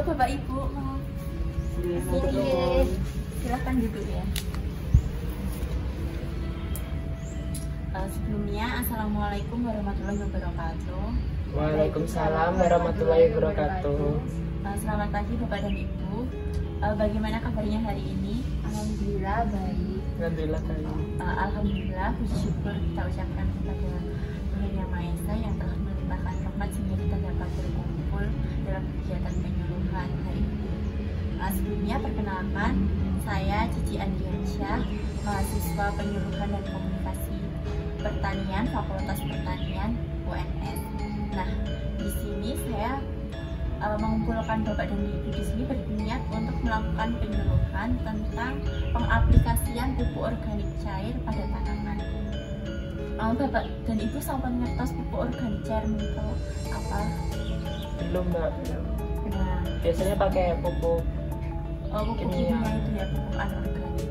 Bapak Ibu mau silahkan duduk ya. Sebelumnya, Assalamualaikum warahmatullahi wabarakatuh. Waalaikumsalam warahmatullahi wabarakatuh. Selamat pagi Bapak dan Ibu. Bagaimana kabarnya hari ini? Alhamdulillah baik. Alhamdulillah baik. Alhamdulillah, puji syukur kita ucapkan kepada Tuhan Yang Maha Esa yang telah melimpahkan rahmat sehingga kita dapat berkumpul dalam kegiatan penyuluhan hari ini. Sebelumnya perkenalkan, saya Cici Andriansyah, mahasiswa penyuluhan dan komunikasi pertanian Fakultas Pertanian UNS. Nah, di sini saya mengumpulkan Bapak dan Ibu di sini berniat untuk melakukan penyuluhan tentang pengaplikasian pupuk organik cair pada tanaman. Bapak dan Ibu sampun ngertos pupuk organik cair itu apa? Belum, Mbak. Nah, Biasanya pakai pupuk kimia itu ya, pupuk anorganik.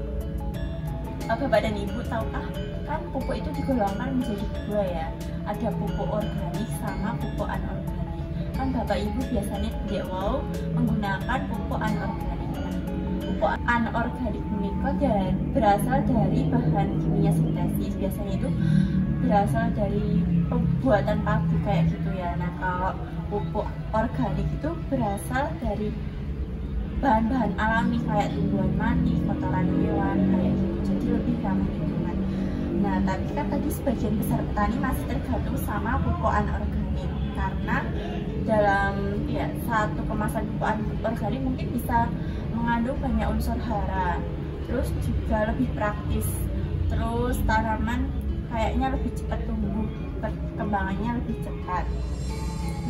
Bapak dan Ibu tahukah kan pupuk itu digolongkan menjadi dua ya, ada pupuk organik sama pupuk anorganik. Kan Bapak Ibu biasanya menggunakan pupuk anorganik. Nah, pupuk anorganik ini berasal dari bahan kimia sintesis, biasanya itu berasal dari pembuatan pabrik kayak gitu ya. Nah, kalau pupuk organik itu berasal dari bahan-bahan alami kayak tumbuhan mati, kotoran hewan kayak gitu, jadi lebih ramah lingkungan. Nah, tapi kan tadi sebagian besar petani masih tergantung sama pupuk anorganik karena dalam satu kemasan pupuk organik mungkin bisa mengandung banyak unsur hara, terus juga lebih praktis, terus tanaman kayaknya lebih cepat tumbuh, perkembangannya lebih cepat.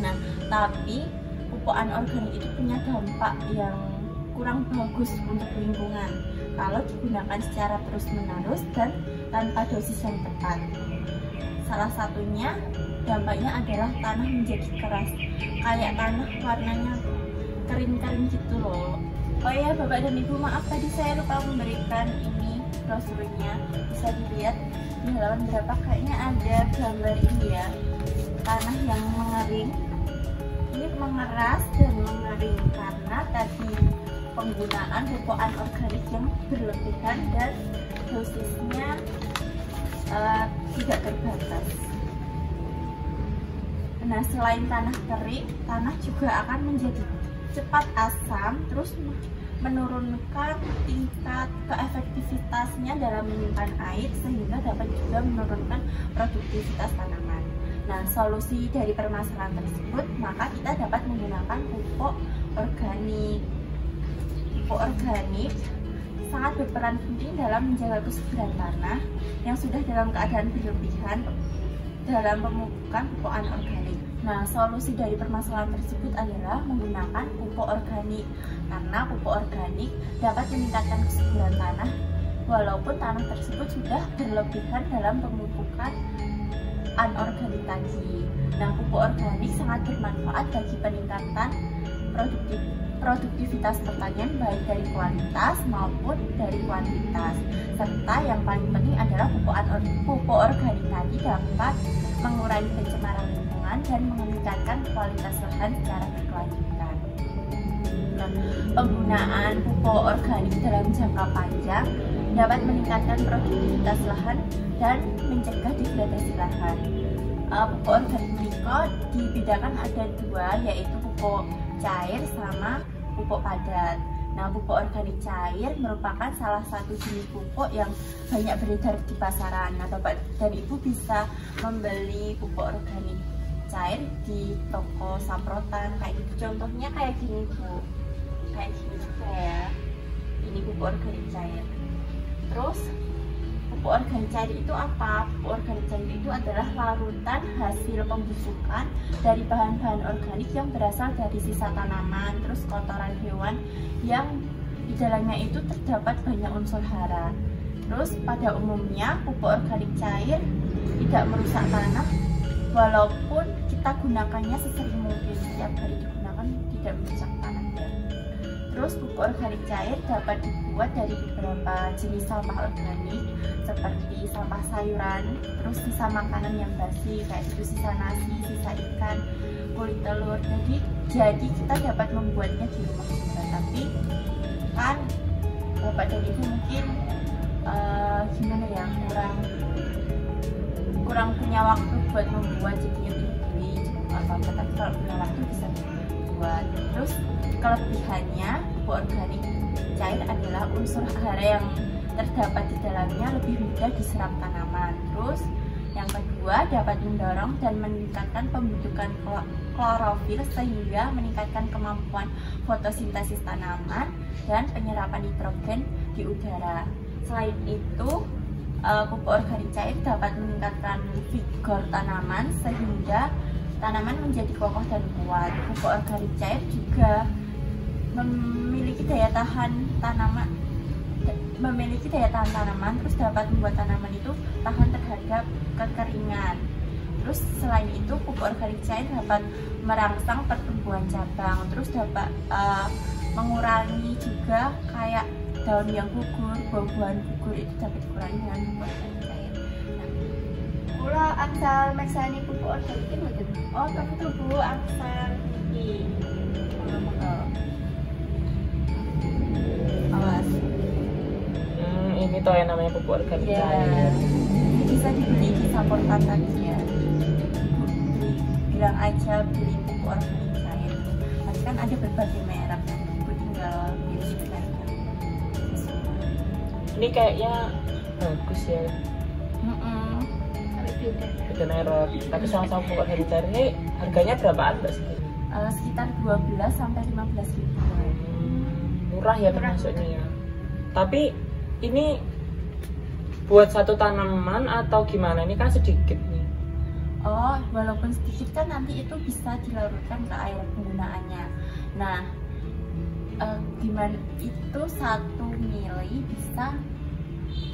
Nah, tapi pupuk anorganik itu punya dampak yang kurang bagus untuk lingkungan kalau digunakan secara terus-menerus dan tanpa dosis yang tepat. Salah satunya dampaknya adalah tanah menjadi keras, kayak tanah warnanya kering-kering gitu loh. Oh ya Bapak dan Ibu, maaf tadi saya lupa memberikan ini brosurnya, bisa dilihat di halaman berapa, kayaknya ada gambar ini ya, tanah yang mengering. Ini mengeras dan mengering karena tadi penggunaan pupuk anorganik yang berlebihan dan dosisnya tidak terbatas. Nah, selain tanah kering, tanah juga akan menjadi cepat asam, terus menurunkan tingkat keefektivitasnya dalam menyimpan air sehingga dapat juga menurunkan produktivitas tanaman. Nah, solusi dari permasalahan tersebut, maka kita dapat menggunakan pupuk organik. Pupuk organik sangat berperan penting dalam menjaga kesuburan tanah yang sudah dalam keadaan berlebihan dalam pemupukan pupuk anorganik. Nah, solusi dari permasalahan tersebut adalah menggunakan pupuk organik karena pupuk organik dapat meningkatkan kesuburan tanah walaupun tanah tersebut sudah berlebihan dalam pemupukan anorganik tadi. Nah, pupuk organik sangat bermanfaat bagi peningkatan produktivitas pertanian baik dari kualitas maupun dari kuantitas. Serta yang paling penting adalah pupuk organik tadi dapat mengurangi pencemaran lingkungan dan meningkatkan kualitas lahan secara berkelanjutan. Nah, penggunaan pupuk organik dalam jangka panjang dapat meningkatkan produktivitas lahan dan mencegah degradasi lahan. Pupuk organik Niko dibedakan ada dua, yaitu pupuk cair sama pupuk padat. Nah, pupuk organik cair merupakan salah satu jenis pupuk yang banyak beredar di pasaran. Nah, Bapak dan Ibu bisa membeli pupuk organik cair di toko saprotan kayak gitu. Contohnya kayak gini Bu, kayak gini juga ya. Ini pupuk organik cair. Terus pupuk organik cair itu apa? Pupuk organik cair itu adalah larutan hasil pembusukan dari bahan-bahan organik yang berasal dari sisa tanaman, terus kotoran hewan yang di dalamnya itu terdapat banyak unsur hara. Terus pada umumnya pupuk organik cair tidak merusak tanah walaupun kita gunakannya sesering mungkin, setiap hari digunakan tidak merusak tanah. Terus pupuk organik cair dapat dibuat dari beberapa jenis sampah organik seperti sampah sayuran, terus sisa makanan yang basi kayak itu sisa nasi, sisa ikan, kulit telur. Jadi kita dapat membuatnya di rumah juga. Tapi kan Bapak dan Ibu mungkin gimana ya, kurang punya waktu buat membuat, jadi beli apa-apa. Tapi kalau punya waktu bisa buat. Terus kelebihannya pupuk organik cair adalah unsur hara yang terdapat di dalamnya lebih mudah diserap tanaman. Terus yang kedua, dapat mendorong dan meningkatkan pembentukan klorofil sehingga meningkatkan kemampuan fotosintesis tanaman dan penyerapan nitrogen di udara. Selain itu, pupuk organik cair dapat meningkatkan vigor tanaman sehingga tanaman menjadi kokoh dan kuat. Pupuk organik cair juga memiliki daya tahan tanaman, terus dapat membuat tanaman itu tahan terhadap kekeringan. Terus selain itu, pupuk organik cair dapat merangsang pertumbuhan cabang, terus dapat mengurangi juga kayak daun yang gugur, buah-buahan gugur itu dapat dikurangi dengan pupuk organik cair. Kula angsal meksani pupuk organik iki mboten. Oh, betul Bu, angsal ini. Awas. Ini toh yang namanya pupuk organik Ya, cair. bisa dibeli di Saportan tadi ya. Bilang aja beli pupuk organik cair. Tapi kan ada berbagai merek, Bu tinggal pilih merek. Ini kayaknya bagus ya. Tapi beda. Beda merek. Tapi sama-sama pupuk organik cair ini harganya berapaan Mbak sih? Sekitar 12 sampai 15 ribu. Murah ya termasuknya ya. Tapi ini buat satu tanaman atau gimana? Ini kan sedikit nih. Oh, walaupun sedikit kan nanti itu bisa dilarutkan ke air penggunaannya. Nah, gimana itu 1 mili bisa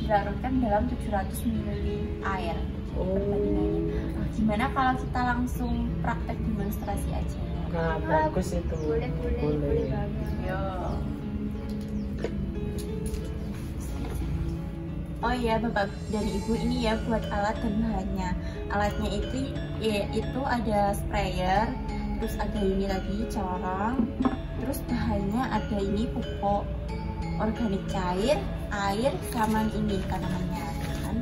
dilarutkan dalam 700 mili air. Perbandingannya. Nah, gimana kalau kita langsung praktek demonstrasi aja? Nah, bagus itu. Boleh banget. Yo. Oh iya Bapak dan Ibu, ini ya buat alat dan bahannya. Alatnya itu ada sprayer, terus ada ini lagi corong, terus bahannya ada ini pupuk organik cair, air, sama ini tanamannya kan.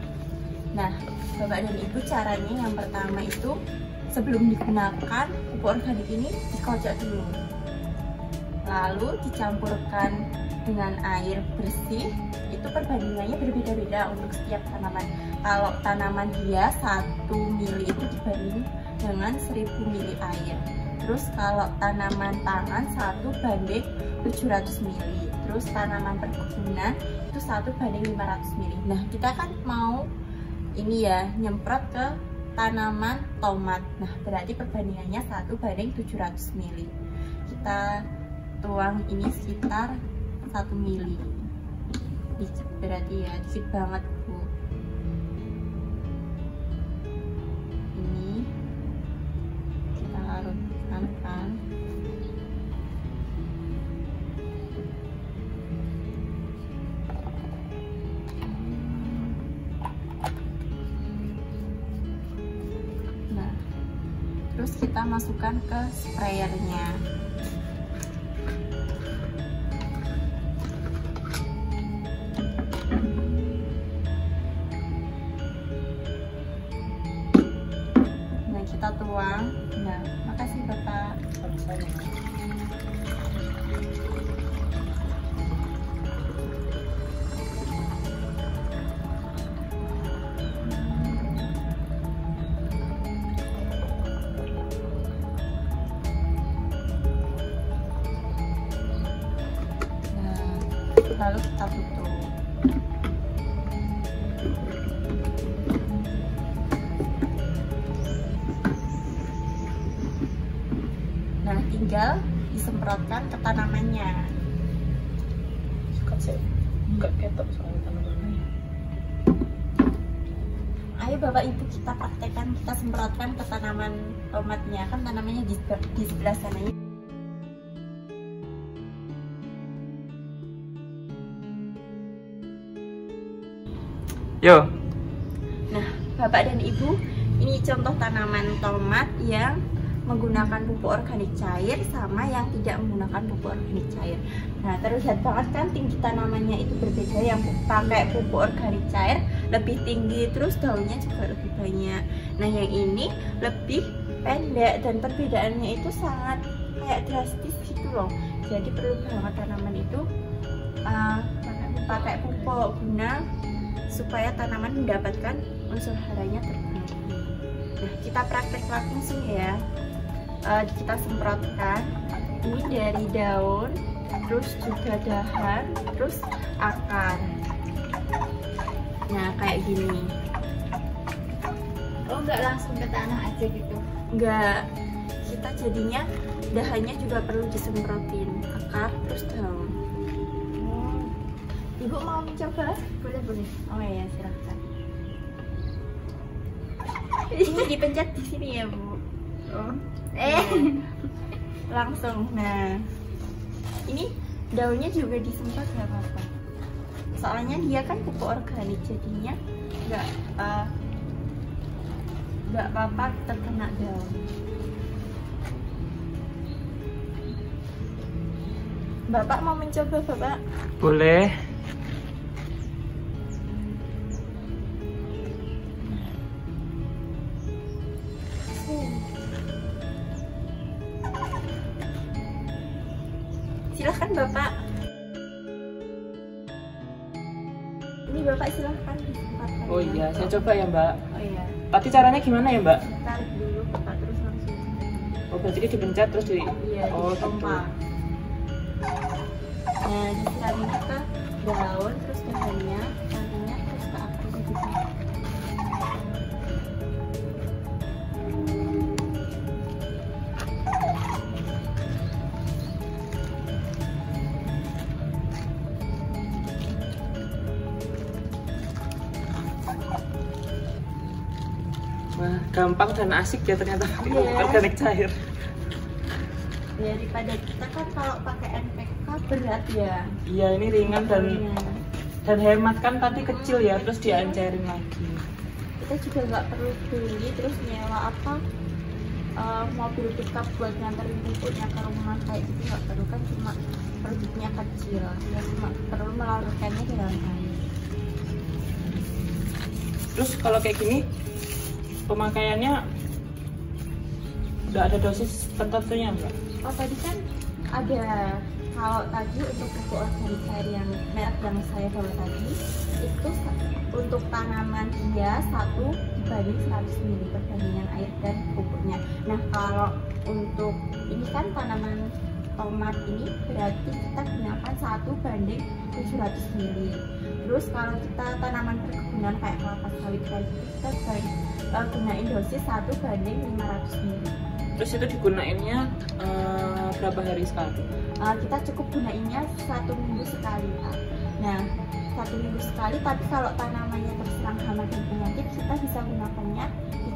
Nah Bapak dan Ibu, caranya yang pertama itu sebelum digunakan pupuk organik ini dikocok dulu, lalu dicampurkan dengan air bersih. Itu perbandingannya berbeda-beda untuk setiap tanaman. Kalau tanaman hias 1 mili itu dibanding dengan 1000 mili air. Terus kalau tanaman pangan 1 banding 700 mili. Terus tanaman perkebunan itu 1 banding 500 mili. Nah kita kan mau ini ya nyemprot ke tanaman tomat. Nah berarti perbandingannya 1 banding 700 mili. Kita tuang ini sekitar 1 mili. Dikit berarti ya, dikit banget Bu. Ini kita larutkan kan. Nah, terus kita masukkan ke sprayernya. Kita tuang. Nah, makasih Bapak. Nah, lalu kita tutup. Nah, tinggal disemprotkan ke tanamannya. Suka sih, enggak ketok soalnya tanamannya. Ayo Bapak Ibu kita praktekkan, kita semprotkan ke tanaman tomatnya. Kan tanamannya di sebelah sana. Yo. Nah, Bapak dan Ibu, ini contoh tanaman tomat yang menggunakan pupuk organik cair sama yang tidak menggunakan pupuk organik cair. Nah, terlihat banget kan tinggi tanamannya itu berbeda. Yang pakai pupuk organik cair lebih tinggi, terus daunnya juga lebih banyak. Nah, yang ini lebih pendek dan perbedaannya itu sangat kayak drastis gitu loh. Jadi perlu banget tanaman itu pakai pupuk guna supaya tanaman mendapatkan unsur haranya terpenuhi. Nah, kita praktek langsung ya. Kita semprotkan ini dari daun, terus juga dahan, terus akar. Nah, kayak gini. Oh, nggak langsung ke tanah aja gitu? Enggak, kita jadinya dahannya juga perlu disemprotin, akar terus daun. Ibu mau mencoba? Boleh. Oh ya, silahkan. Ini dipencet di sini ya, Bu. Oh. Langsung. Nah, ini daunnya juga disemprot nggak apa-apa. Soalnya dia kan pupuk organik, jadinya nggak apa-apa terkena daun. Bapak mau mencoba, Bapak? Boleh. Silahkan Bapak. Ini Bapak silahkan disempatkan. Oh iya, saya coba ya Mbak. Oh iya. Tapi caranya gimana ya Mbak? Tarik dulu Bapak, terus langsung. Oh berarti ini dipencet terus di. Iya, Oh gitu. ditumpah. Nah, disiramin ke daun, terus dahannya, nantinya terus ke akarnya gitu. Wah, gampang dan asik ya ternyata pakai Iya. organik cair. Daripada kita kan kalau pakai NPK berat ya. Iya, ini ringan dan hemat kan tadi kecil ya, terus diancarin lagi. Kita juga nggak perlu beli terus nyewa mobil pickup buat nganterin pupuknya ke rumah kayak gitu, nggak perlu, kan cuma produknya kecil ya, cuma perlu melarutkannya dalam air. Terus kalau kayak gini pemakaiannya udah ada dosis tertentunya Mbak? Oh, tadi kan ada, kalau tadi untuk pupuk organik cair yang merek yang saya bawa tadi itu untuk tanaman dia 1 dibanding 100 ml perbandingan air dan pupuknya. Nah, kalau untuk ini kan tanaman tomat ini berarti kita gunakan 1 banding 700 ml. Terus kalau kita tanaman perkebunan kayak kelapa sawit kayak gitu, kita gunain dosis 1 banding 500 ml. Terus itu digunainnya berapa hari sekali? Kita cukup gunainnya 1 minggu sekali, Pak. Nah, 1 minggu sekali, tapi kalau tanamannya terserang hama dan penyakit, kita bisa gunakannya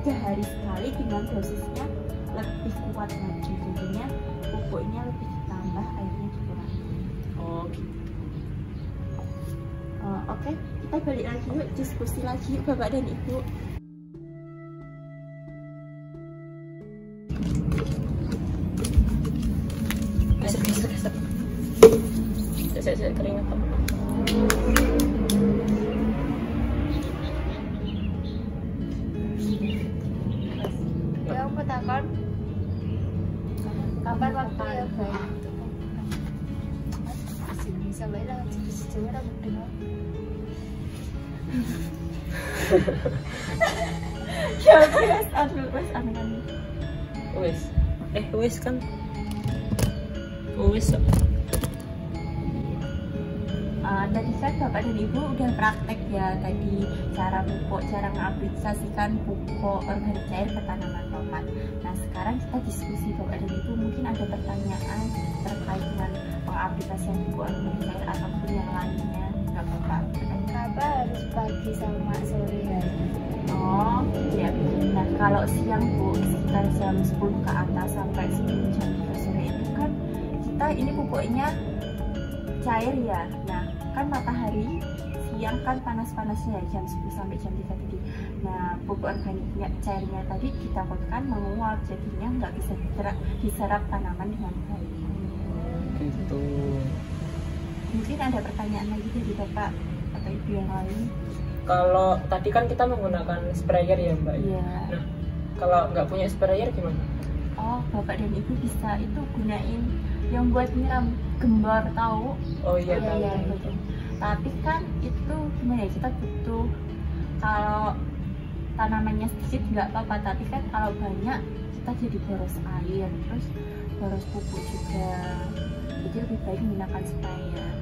3 hari sekali dengan dosisnya lebih kuat lagi. Jadinya pupuknya lebih ditambah, airnya dikurangi. Oh gitu. Oke, kita balik lagi yuk, diskusi lagi yuk Bapak dan Ibu. Geser. Saya keringat Pak. Ya, aku takon kapan waktu yang baik untuk pembukaan? Bisa baik lah, sejauh aku dengar. Ya, wes, aman. Wes kan. Wes. Tadi kan Bapak dan Ibu udah praktek ya tadi cara pupuk, cara mengaplikasikan pupuk organik cair ke tanaman tomat. Nah, sekarang kita diskusi Bapak dan Ibu, mungkin ada pertanyaan terkait dengan pengaplikasian pupuk organik cair ataupun yang lainnya, nggak apa-apa. Kenapa harus pagi sama sore hari? Oh iya, nah kalau siang Bu, sekitar jam 10 ke atas sampai 10 jam 3 sore itu kan kita ini pupuknya cair ya. Nah, kan matahari siang kan panas-panasnya jam 10 sampai jam 3 tadi. Nah, pupuk organiknya cairnya tadi ditakutkan menguap, jadinya nggak bisa diserap tanaman dengan baik. Gitu. Mungkin ada pertanyaan lagi dari Bapak atau Ibu yang lain? Kalau tadi kan kita menggunakan sprayer ya Mbak. Iya. Nah, kalau nggak punya sprayer gimana? Oh, Bapak dan Ibu bisa itu gunain yang buat nyiram gembor, tahu? Oh iya, tahu. Iya, betul. Tapi kan itu gimana ya, kita butuh, kalau tanamannya sedikit nggak apa-apa, tapi kan kalau banyak kita jadi boros air, terus boros pupuk juga. Jadi lebih baik menggunakan sprayer.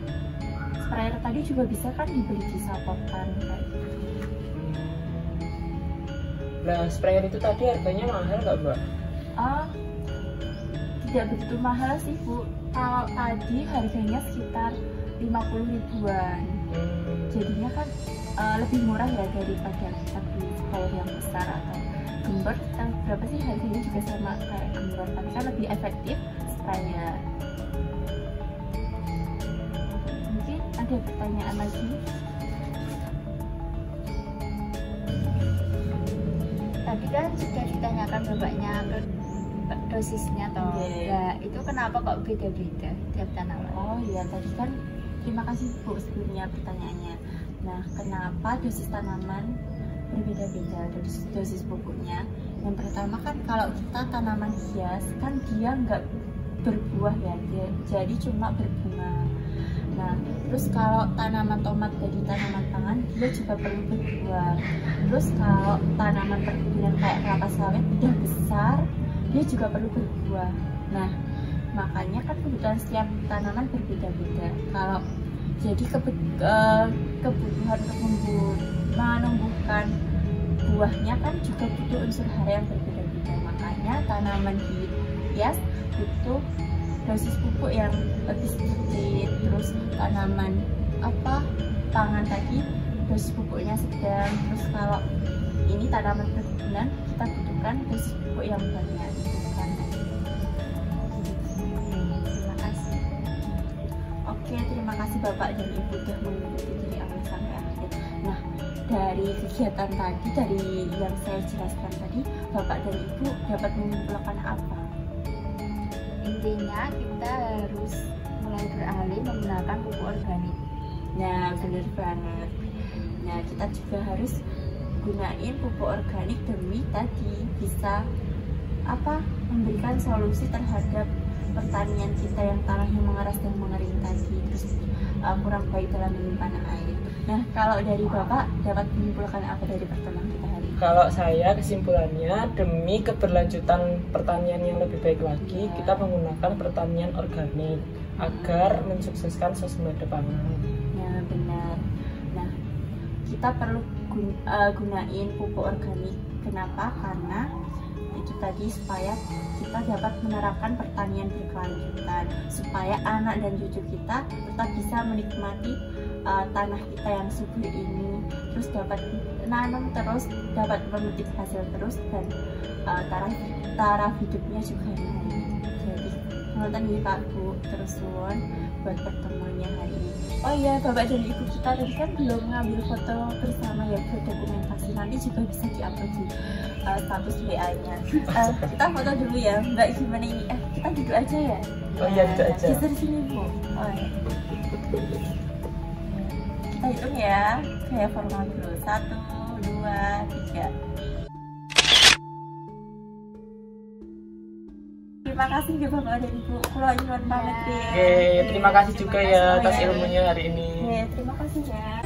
Sprayer tadi juga bisa kan dibeli di sapotan kayak gitu. Nah, sprayer itu tadi harganya mahal nggak Mbak? Tidak begitu mahal sih Bu. Kalau tadi harganya sekitar 50 ribuan. Jadinya kan lebih murah ya daripada kita beli sprayer yang besar atau gembor. Kita berapa sih harganya juga sama kayak gembor, tapi kan lebih efektif sprayer. Mungkin ada pertanyaan lagi? Tadi kan sudah ditanyakan bapaknya dosisnya toh. Ya, itu kenapa kok beda-beda tiap tanaman? Oh iya, tadi kan terima kasih Bu sebelumnya pertanyaannya. Nah, kenapa dosis tanaman berbeda-beda, dosis pupuknya? Yang pertama kan kalau kita tanaman hias kan dia nggak berbuah ya, jadi cuma berbunga. Nah, terus kalau tanaman tomat jadi tanaman pangan, dia juga perlu berbuah. Terus kalau tanaman perkebunan kayak kelapa sawit udah besar, dia juga perlu berbuah. Nah, makanya kan kebutuhan setiap tanaman berbeda-beda. Kalau jadi kebutuhan untuk menumbuhkan buahnya kan juga butuh unsur hara yang berbeda-beda. Makanya tanaman hias butuh dosis pupuk yang lebih sedikit. Terus tanaman pangan tadi dosis pupuknya sedang. Terus kalau ini tanaman perkebunan kita butuhkan dosis pupuk yang banyak. Terima kasih. Oke, terima kasih Bapak dan Ibu sudah mengikuti dari awal sampai akhir. Nah, dari kegiatan tadi, dari yang saya jelaskan tadi, Bapak dan Ibu dapat menyimpulkan apa? Intinya kita harus mulai beralih menggunakan pupuk organik. Nah, benar banget. Nah, kita juga harus gunain pupuk organik demi tadi bisa memberikan solusi terhadap pertanian kita yang tanahnya mengeras dan mengering tadi, terus kurang baik dalam menyimpan air. Nah, kalau dari Bapak dapat menyimpulkan apa dari pertemuan kita hari ini? Kalau saya kesimpulannya, demi keberlanjutan pertanian yang lebih baik lagi, kita menggunakan pertanian organik agar mensukseskan swasembada pangan. Ya, benar. Nah, kita perlu gunain pupuk organik. Kenapa? Karena itu tadi supaya kita dapat menerapkan pertanian berkelanjutan, supaya anak dan cucu kita tetap bisa menikmati tanah kita yang subur ini, terus dapat nanam terus, dapat memetik hasil terus, dan taraf hidupnya juga naik. Jadi nonton nih Pak Bu, terus suwon buat pertemuannya hari ini. Oh iya, Bapak dan Ibu kita tadi kan belum ngambil foto bersama ya buat dokumentasi, nanti juga bisa diupload di status WA-nya. Kita foto dulu ya, Mbak, gimana ini? Kita duduk aja ya? Oh iya, duduk aja. Geser sini Bu. Oh ya. Kita hitung ya, kayak formal dulu. 1, 2, 3. Terima kasih ya Bapak dan Ibu. Kalau nyuwun pamit ya. Oke, terima kasih juga ya atas ilmunya hari ini. Terima kasih ya.